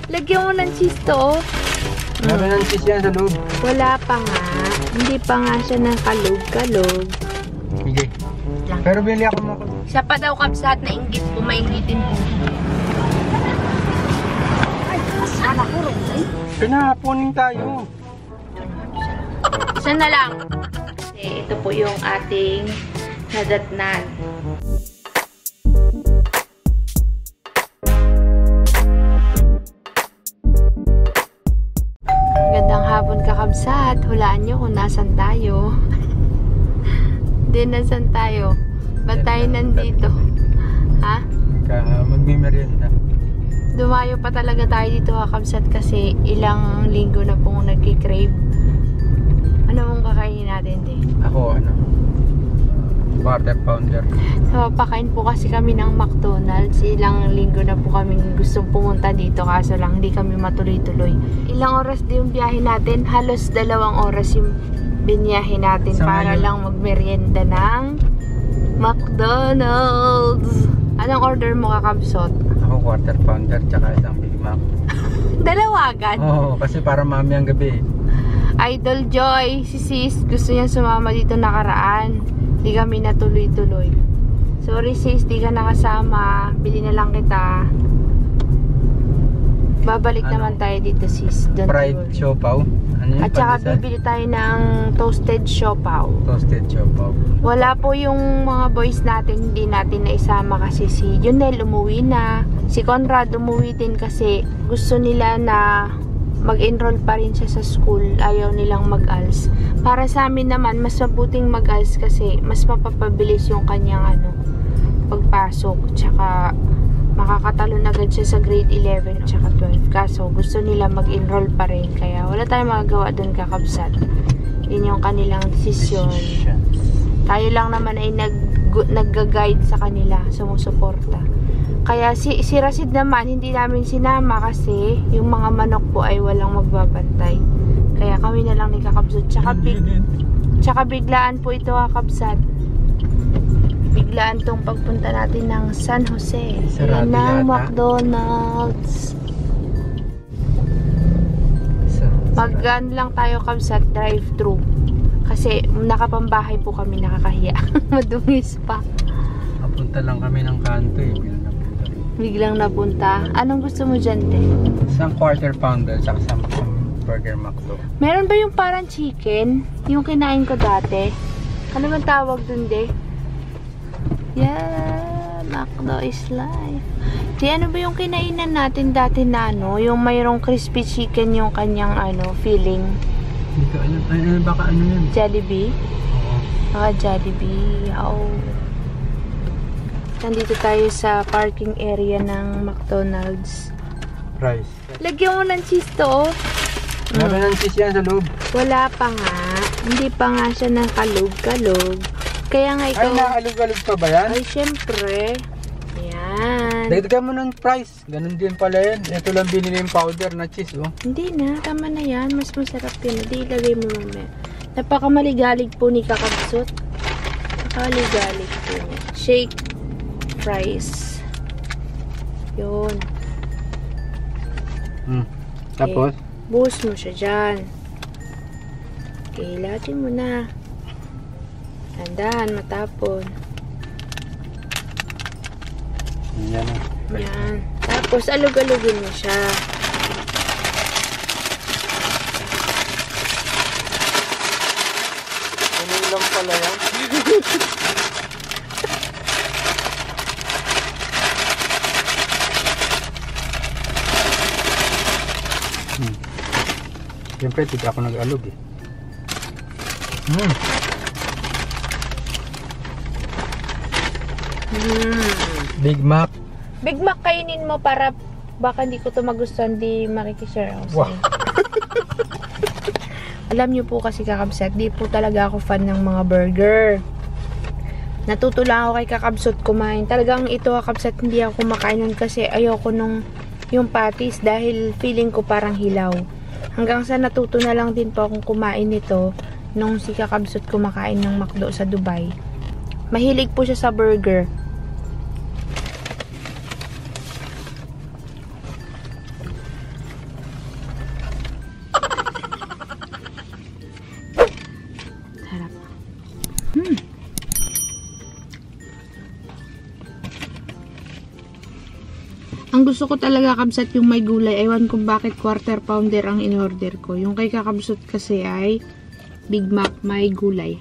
Lagyan mo ng cheese to, oh. Meron ng cheese yan sa loob. Wala pa nga. Hindi pa nga siya ng kalog-kalog. Sige. Pero bili ako mo. Siya pa daw kapsat na inggit po, maingitin po. Ay, sana ko rin. Pinahaponin tayo. Isa na lang. Kasi ito po yung ating nadatnan. Gandang hapon kakabsat. Hulaan nyo kung nasan tayo. Hindi, nasan tayo? Ba't tayo nandito? Ha? Magmimerienda. Dumayo pa talaga tayo dito kakabsat kasi ilang linggo na pong nagkikrave. Ano mong kakainin natin, di? Ako, quarter pounder. Napapakain po kasi kami ng McDonald's. Ilang linggo na po kami gustong pumunta dito kaso lang hindi kami matuloy-tuloy. Ilang oras din yung biyahe natin? Halos 2 oras yung biniyahe natin para lang magmerienda ng McDonald's. Anong order mo kakabsot? Ako quarter pounder tsaka isang Big Mac. Dalawa agad? Oo, kasi para mamayang gabi. Idol Joy, si sis, gusto niya sumama dito nakaraan. Di kami natuloy-tuloy. Sorry sis, di ka nakasama. Bili na lang kita. Babalik naman tayo dito sis. Fried siopaw. Ano yun? At saka bibili tayo ng toasted siopaw. Toasted siopaw. Wala po yung mga boys natin, hindi natin naisama kasi si Junel umuwi na. Si Conrad umuwi din kasi gusto nila na mag-enroll pa rin siya sa school. Ayaw nilang mag-ALS. Para sa amin naman, mas mabuting mag-ALS kasi mas mapapabilis yung kanyang pagpasok. Tsaka makakatalon agad siya sa grade 11 tsaka 12. Kaso gusto nila mag-enroll pa rin. Kaya wala tayong magagawa doon kakabsat. Yun yung kanilang desisyon. Tayo lang naman ay nag-guide sa kanila. Sumusuporta. Kaya si Rashid naman, hindi namin sinama kasi yung mga manok po ay walang magbabantay. Kaya kami na lang ni kakabsat. Tsaka biglaan po ito kakabsat. Biglaan tong pagpunta natin ng San Jose. Yan ng McDonald's. Mag-gan lang tayo kabsat, drive-thru. Kasi nakapambahay po kami, nakakahiya. Madungis pa. Papunta lang kami ng kanto eh. Biglang napunta. Anong gusto mo dyan, te? Isang quarter pounder at isang burger McDo. Meron ba yung parang chicken? Yung kinain ko dati? Ano man tawag dun, de? Yeah, McDo is life. Di, ano ba yung kinainan natin dati na yung mayroong crispy chicken yung kanyang filling? Dito, baka ano yun? Jollibee? Oo. Baka Jollibee. Oh. Nandito tayo sa parking area ng McDonald's. Rice. Lagyan mo ng cheese to, oh. Meron ng cheese yan sa loob. Wala pa nga. Hindi pa nga siya ng kalog-kalog. Kaya nga ikaw... Ay, naalog-alog pa ba yan? Ay, syempre. Ayan. Dagdagan mo ng price. Ganun din pala yan. Ito lang binili yung powder na cheese, oh. Hindi na. Tama na yan. Mas masarap yun. Hindi, ilagay mo mamaya. Napakamaligalig po ni kakabsot. Napakamaligalig po niya. Shake fries. Yun. Tapos? Okay. Buhos mo siya dyan. Okay, latin mo na. Tandaan, matapon. Yan. Yan. Tapos, alug-alugin mo siya. Ano lang pala yan? Siyempre, hindi ako nag-alog eh. Big Mac. Big Mac kainin mo para baka hindi ko ito magustuhan, di makikishare ako sa'yo. Wow. Alam niyo po kasi kakabsat, di po talaga ako fan ng mga burger. Natuto lang ako kay kakabsat kumain. Talagang ito kakabsat, hindi ako kumakain nun kasi ayoko nung yung patties dahil feeling ko parang hilaw. Hanggang sa natuto na lang din po akong kumain nito nung si kakabsat kumakain ng McDo sa Dubai. Mahilig po siya sa burger. Ang gusto ko talaga kabsat yung may gulay. Ewan kung bakit quarter pounder ang in-order ko. Yung kay kakabsat kasi ay Big Mac may gulay.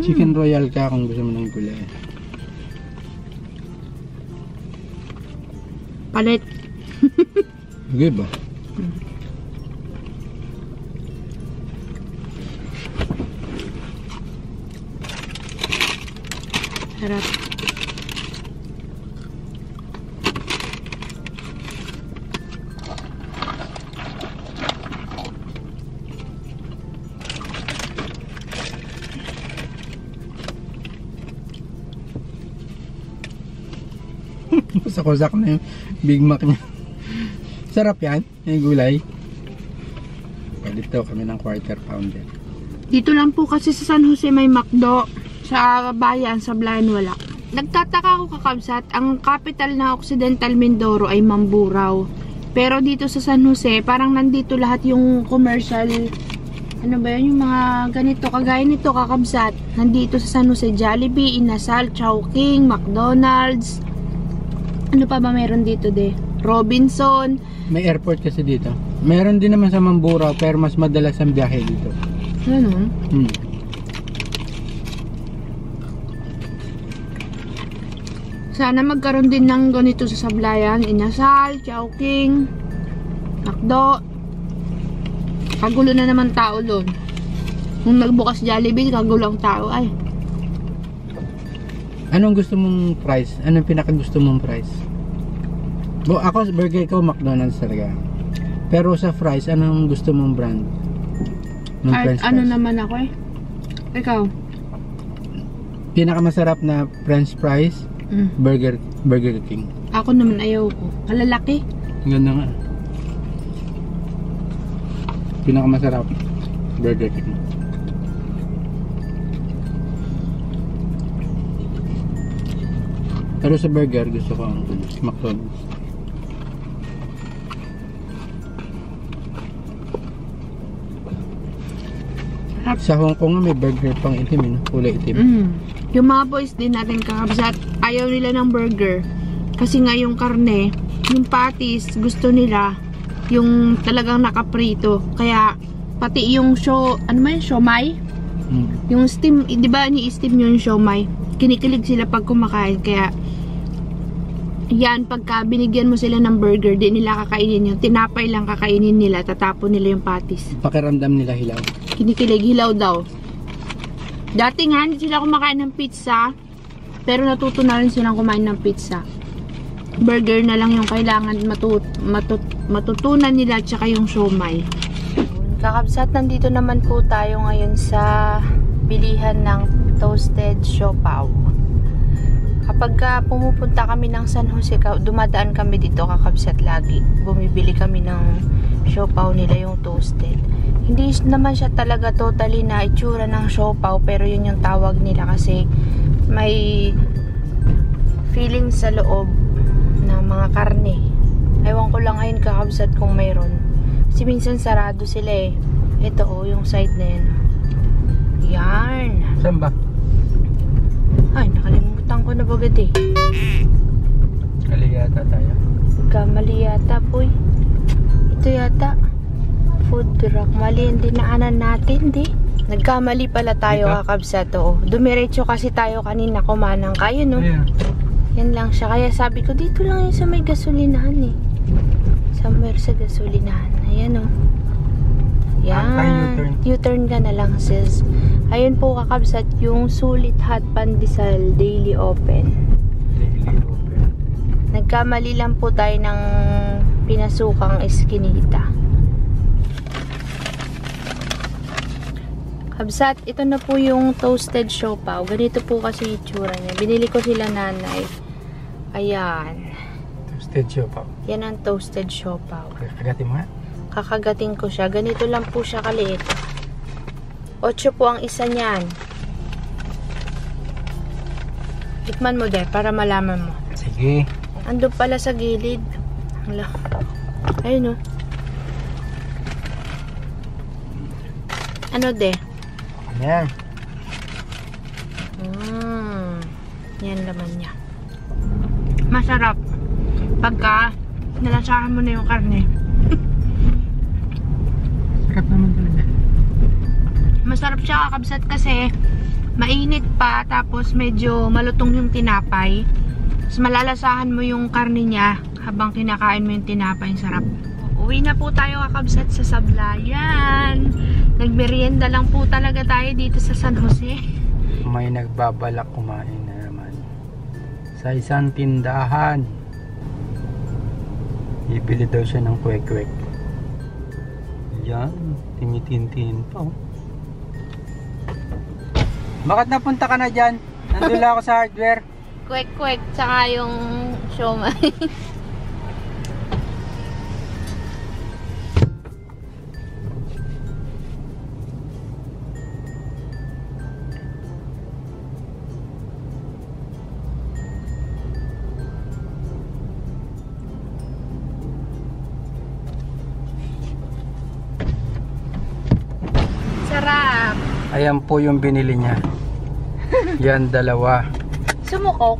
Chicken Royal ka kung gusto mo ng gulay. Palit. Sige ba? Harap. Sakosak na yung Big Mac niya. Sarap yan, yung gulay. Palit daw kami ng quarter pounder. Dito lang po kasi sa San Jose may McDo. Sa bayan, sa Blayan wala. Nagtataka ako kakabsat, ang capital na Occidental Mindoro ay Mamburao. Pero dito sa San Jose, parang nandito lahat yung commercial, ano ba yun, yung mga ganito, kagaya nito kakabsat. Nandito sa San Jose, Jollibee, Inasal, Chowking, McDonald's. Ano pa ba meron dito Robinson. May airport kasi dito. Meron din naman sa Mamburao pero mas madalas ang biyahe dito. Ano? Sana magkaroon din ng ganito sa Sablayan. Inasal, Chowking, McDo. Kagulo na naman tao doon. Nung nagbukas Jollibee, kagulo ang tao ay. Anong gusto mong price? Anong pinakagusto mong price? Ako, burger ko, McDonald's talaga. Pero sa fries, anong gusto mong brand? Ng At french ano fries? naman ako Ikaw? Pinakamasarap na french fries, Burger King. Ako naman ayaw ko. Kalalaki. Ganda nga. Pinakamasarap, Burger King. Pero sa burger, gusto ko ang McDonald's. Sa Hong Kong nga may burger pang itim, kulay itim. Yung mga boys din natin kakabsat, ayaw nila ng burger. Kasi nga yung karne, yung patties, gusto nila yung talagang nakaprito. Kaya pati yung siomay? Yung steam, di ba ni-steam yung siomay? Kinikilig sila pag kumakain. Kaya yan, pagka binigyan mo sila ng burger, di nila kakainin yun. Tinapay lang kakainin nila, tatapon nila yung patties. Pakiramdam nila hilaw. Kinikilig, hilaw daw. Dati nga, hindi sila kumakain ng pizza. Pero natuto na rin silang kumain ng pizza. Burger na lang yung kailangan matutunan nila, tsaka yung siomay. Kakabsat, nandito naman po tayo ngayon sa bilihan ng toasted siopaw. Kapag pumupunta kami ng San Jose, dumadaan kami dito kakabsat lagi. Bumibili kami ng siopaw nila, yung toasted. Hindi naman siya talaga totally na itsura ng siopaw, pero yun yung tawag nila kasi may feeling sa loob na mga karne. Ewan ko lang ngayon kakabsat kung mayroon. Kasi minsan sarado sila Ito yung side na yan. Yan. Saan ba? Ay, nakalimutan ko na bagad Kali yata tayo. Kamali yata po Ito yata. Food truck. Mali yung dinaanan natin Nagkamali pala tayo kakabsat. Dumiretso kasi tayo kanina kumanang kayo Yan lang siya. Kaya sabi ko dito lang yun sa may gasolinahan Somewhere sa gasolinahan. Ayan Yan. U-turn ka na lang sis. Ayun po kakabsat yung Sulit Hot Pandesal Daily Open. Nagkamali lang po tayo ng pinasukang eskinita. Kabsat, ito na po yung toasted siopaw. Ganito po kasi itsura niya. Binili ko sila nanay. Ayan. Toasted siopaw. Yan ang toasted siopaw. Kagatin mo nga. Kakagating ko siya. Ganito lang po siya kaliit. 8 po ang isa niyan. Tikman mo para malaman mo. Sige. Ando pala sa gilid. Ayun Ano Ayan. Yan laman niya. Masarap. Pagka nalasahan mo na yung karne. Sarap naman talaga. Masarap siya kakabsat kasi mainit pa, tapos medyo malutong yung tinapay. Tapos malalasahan mo yung karne niya habang kinakain mo yung tinapay. Sarap. Uwi na po tayo kakabsat sa Sablayan. Nagmerienda lang po talaga tayo dito sa San Jose. May nagbabalak kumain na naman sa isang tindahan. Bibili daw siya ng kwek-kwek. Yan, tinitintin pa oh. Bakit napunta ka na dyan? Nandun lang ako sa hardware. Kwek-kwek, tsaka yung siomai. Sarap. Ayan po yung binili niya. Yan, dalawa. Sumukok.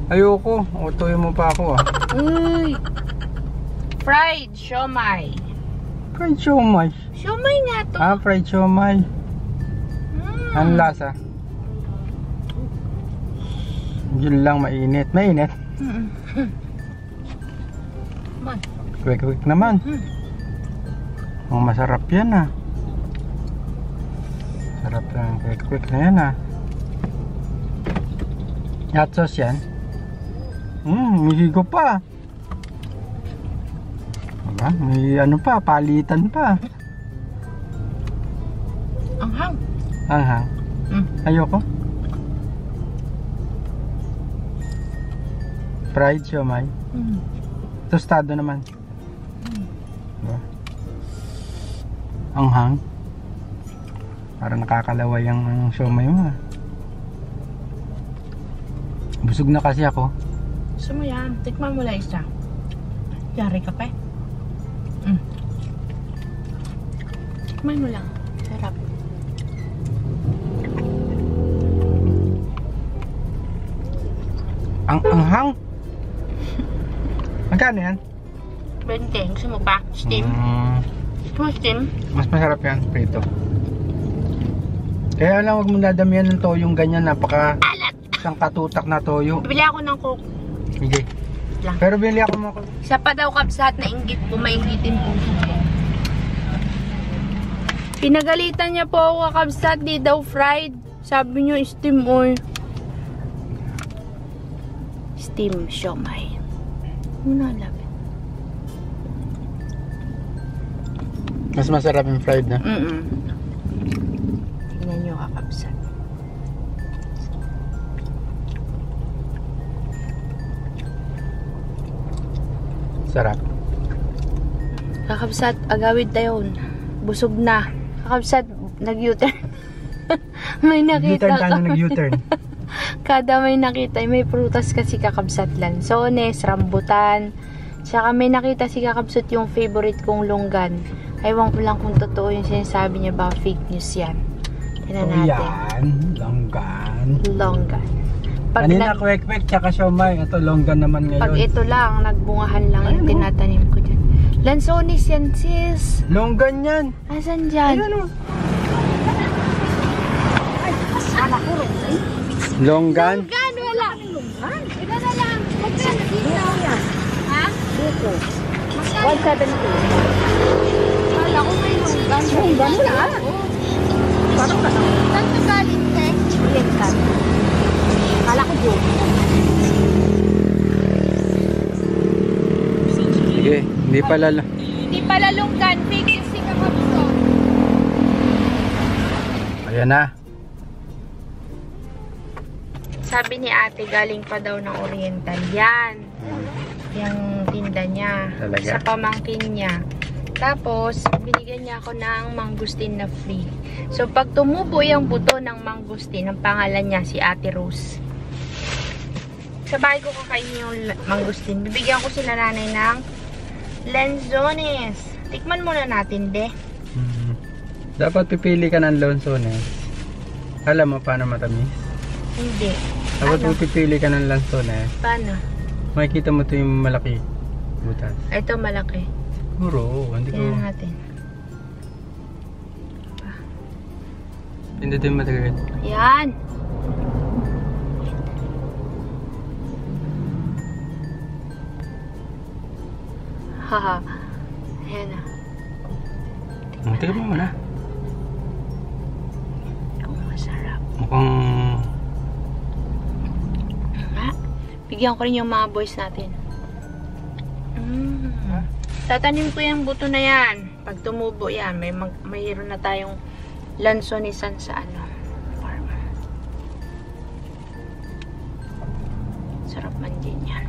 Ayoko, utuhin mo pa ako ah. Uy. Fried siomai. Fried siomai. Siomai nga to. Ah, fried siomai. Ang lasa. Yun lang, mainit. Mainit? Man. Kwek-kwek naman. Ang masarap yan ah. Sarap ng kwek-kwek na yan ah. Hot sauce yan. May higo pa. Diba? May ano pa, palitan pa. Anghang. Anghang. Ayoko. Fried siomai. Tostado naman. Diba? Anghang. Para nakakalaway ang siomai mo. Busog na kasi ako. Gusto mo yan. Tikman mo lang isa. Yari ka pa eh. Tikman mo lang. Sarap. Ang anghang. Magkano yan? 20. Gusto mo pa? Steam? Gusto mo steam? Mas masarap yan, prito. Kaya lang wag mong dadamihan ng toyong ganyan, napaka isang katutak na toyo. Bili ako ng coke. Sige. Lang. Pero bili ako mo. Isa pa daw kapsat na inggit po, mainggitin po. Pinagalitan niya po ako kakabsat, di daw fried. Sabi niyo steam or steam siomai. Muna lang. Mas masarap yung fried na. Tingnan niyo kakabsat. Sarap. Kakabsat, agawid tayo. Busog na. Kakabsat, nag-U-turn. May nakita U-turn tayo, nag-U-turn. Kada may nakita, may prutas kasi kakabsat lansones, rambutan. Tsaka may nakita si kakabsat yung favorite kong longgan. Ewan ko lang kung totoo yung sinasabi niya ba fake news yan. Tignan natin. Yan, longgan. Longgan. Kanina kwek-kwek tsaka siomai. Ito longgan naman ngayon. Pag ito lang, nagbungahan lang yung tinatanim ko dyan. Lansones yan sis. Longgan yan. Asan dyan? Ayan o. Longgan. Longgan, wala. Longgan? Ito na lang. Magkano dito? Ha? Dito. 170. Wala ko may longgan. Longgan mo na. Parang ka na. Saan ka galing, te? Yan ka. Kala ko doon. Sige, hindi pala. Hindi pala longgan. Fake news si kakabsat. Ayan na. Sabi ni ate, galing pa daw ng Oriental. Yan. Yung tinda niya. Talaga? Sa pamangkin niya. Tapos, binigyan niya ako ng mangustin na free. So, pag tumubo yung buto ng mangustin, ang pangalan niya si Ate Rose. Sa bahay ko kakainin yung mangustin. Bibigyan ko sila nanay ng lanzones. Tikman muna natin, de. Dapat pipili ka ng lansones. Alam mo paano matamis? Hindi. Dapat Ano? pipili ka ng lansones. Paano? Makikita mo ito yung malaki. Butas. Ito malaki. Siguro, hindi ko. Tingnan natin. Hindi din matagal. Yan. Haha. Ayan na. Tingnan mo muna. Ang masarap. Mukhang... Bigyan ko rin yung mga boys natin. Tatanim ko yung buto na yan. Pag tumubo yan, mayroon na tayong lansonisan sa farm. Sarap man din yan.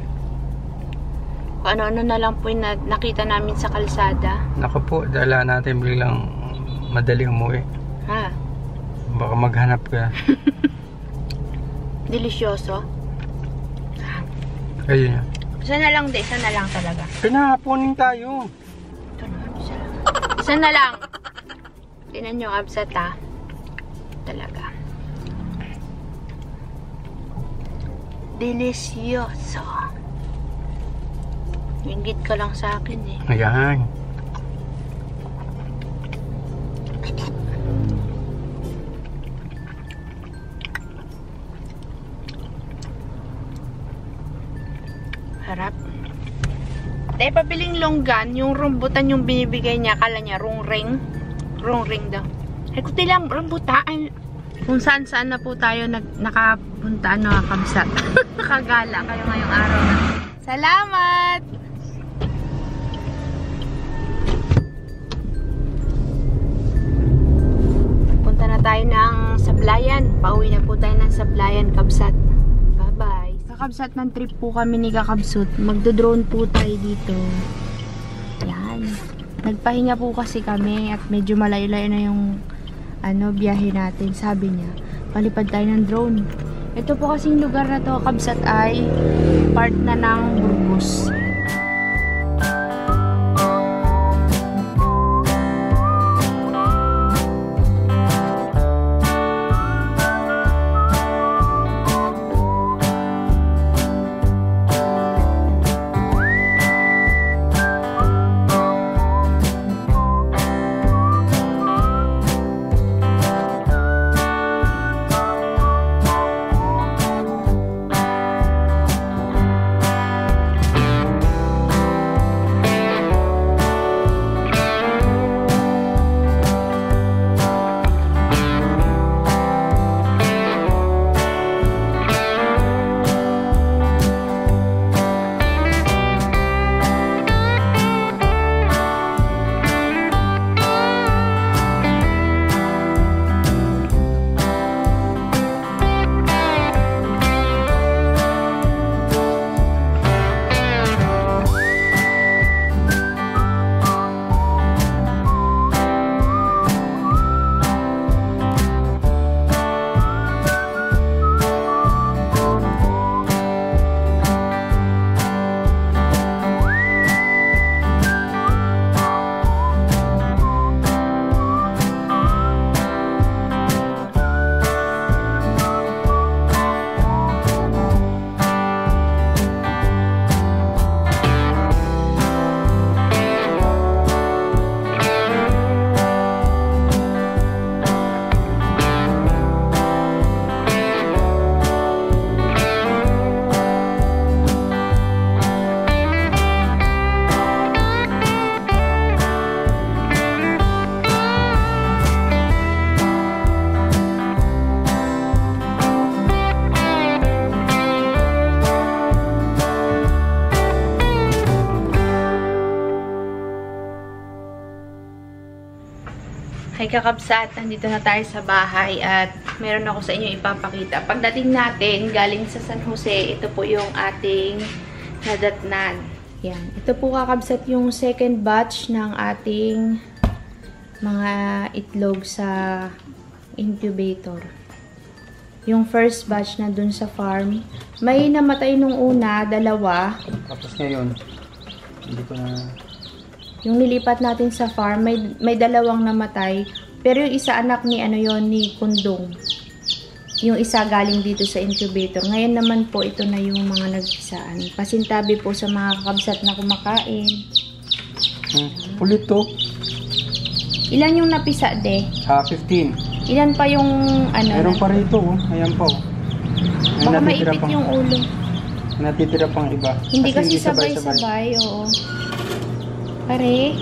Kung ano-ano na lang po yung nakita namin sa kalsada. Naku po, dala natin biglang madali umuwi. Ha? Baka maghanap ka. Delisyoso. Ayun yan. Isa na lang din, isa na lang talaga. Pinahaponin tayo. Ito naman, isa lang. Isa na lang. Tingnan nyo, absat ha. Talaga. Delisyoso. Inggit ka lang sa akin eh. Ayan. Harap. Dahil pabiling longgan, yung rambutan yung binibigay niya, akala niya rung-ring. Rung-ring daw. Ay, kuti lang, rambutan. Kung saan-saan na po tayo nakapunta, kamsat. Nakagala kayo ngayong araw na. Salamat! Punta na tayo ng Sablayan. Pauwi na po tayo ng Sablayan, Kabsat. Bye-bye. Kakabsat ng trip po kami ni Kakabsut. Magdo-drone po tayo dito. Yan. Nagpahinga po kasi kami at medyo malayo-layo na yung biyahe natin. Sabi niya, palipad tayo ng drone. Ito po kasing lugar na to, Kabsat, ay part na ng Burgos. Hi kakabsat, nandito na tayo sa bahay at meron ako sa inyo ipapakita. Pagdating natin, galing sa San Jose, ito po yung ating nadatnan. Yan. Ito po kakabsat yung second batch ng ating mga itlog sa incubator. Yung first batch na dun sa farm, may namatay nung una, 2. Tapos ngayon, hindi ko na... Yung nilipat natin sa farm, may 2 namatay. Pero yung isa anak ni ni Kundong. Yung isa galing dito sa incubator. Ngayon naman po, ito na yung mga nagpisaan. Pasintabi po sa mga kakabsat na kumakain. Kulit to. Ilan yung napisa, de? 15. Ilan pa yung ano? Meron pa rito, oh. Ayan pa, oh. Baka maipit yung ulo. Natitira pang iba. Hindi kasi sabay-sabay, oo. Pare.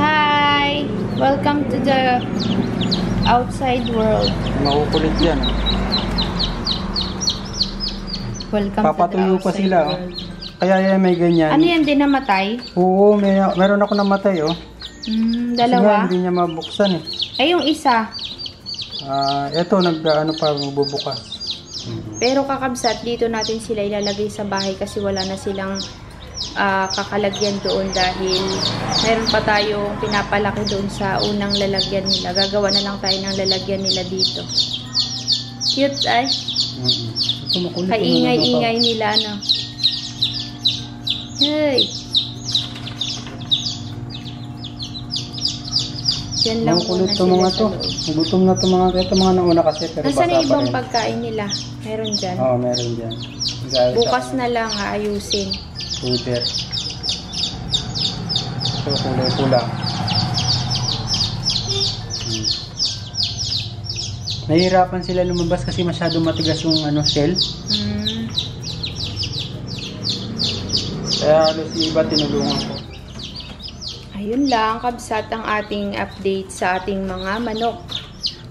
Hi! Welcome to the outside world. Makukulit yan. Welcome Papatuyo to the pa outside sila, world. Kaya yan may ganyan. Ano yan, din namatay? Oo, meron ako namatay, oh. Dalawa? Kasi hindi niya mabuksan, eh. Ay, yung isa. Ito, ano pa, magbubukas. Pero kakabsat, dito natin sila ilalagay sa bahay kasi wala na silang kakalagyan doon dahil meron pa tayong pinapalaki doon sa unang lalagyan nila. Gagawa na lang tayo ng lalagyan nila dito. Cute ay. Kaingay-ingay nila, no? Hey! Yan lang muna to mga sila to. Gutom na to mga ito mga nauna kasi pero nasaan na bata ibang pa rin. pagkain nila? Meron dyan? Oo, meron dyan. Bukas na lang aayusin. Puder. So, kulay pula. Nahihirapan sila lumabas kasi masyado matigas yung shell. Kaya halos yung iba tinulungan ko. Ayun lang, kabsat ang ating update sa ating mga manok.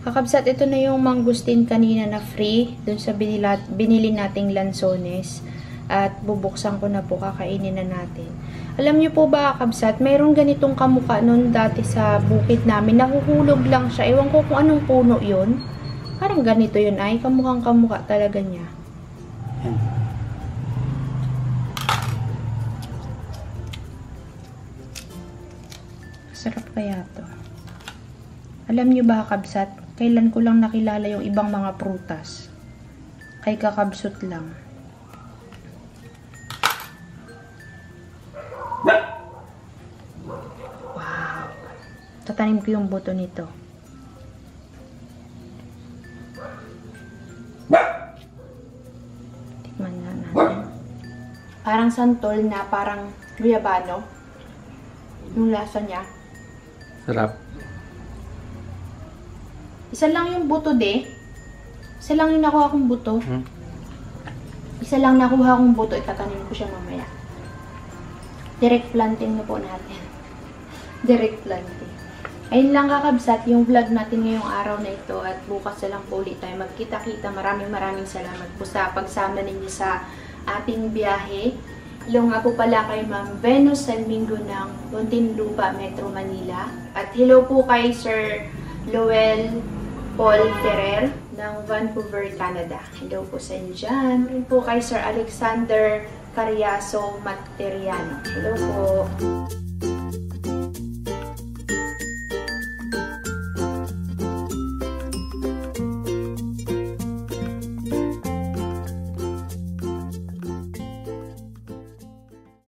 Kakabsat, ito na yung mangustin kanina na free dun sa binili nating lansones. At bubuksan ko na po, kakainin na natin. Alam niyo po ba, kabsat, mayroong ganitong kamukha nun dati sa bukid namin. Nahuhulog lang siya. Ewan ko kung anong puno yun. Parang ganito yun ay. Kamukhang kamukha talaga niya. Sarap kaya to. Alam niyo ba, kabsat, kailan ko lang nakilala yung ibang mga prutas. Kay kakabsot lang. Wow. Tatanim ko yung buto nito. Tikman na natin. Parang santol na parang guyabano. Yung lasa niya. Sarap. Isa lang yung buto, de. Isa lang yung nakuha kong buto. Isa lang nakuha kong buto. Itatanim ko siya mamaya. Direct planting na po natin. Direct planting. Ayun lang kakabsat yung vlog natin ngayong araw na ito. At bukas na lang po ulit tayo magkita-kita. Maraming salamat po sa pagsama ninyo sa ating biyahe. Hello nga po pala kay Ma'am Venus Salmingo ng Muntinlupa, Metro Manila. At hello po kay Sir Lowell Paul Ferrer ng Vancouver, Canada. Hello po sa inyo dyan. Hello po kay Sir Alexander Cariaso Materiano. Hello po.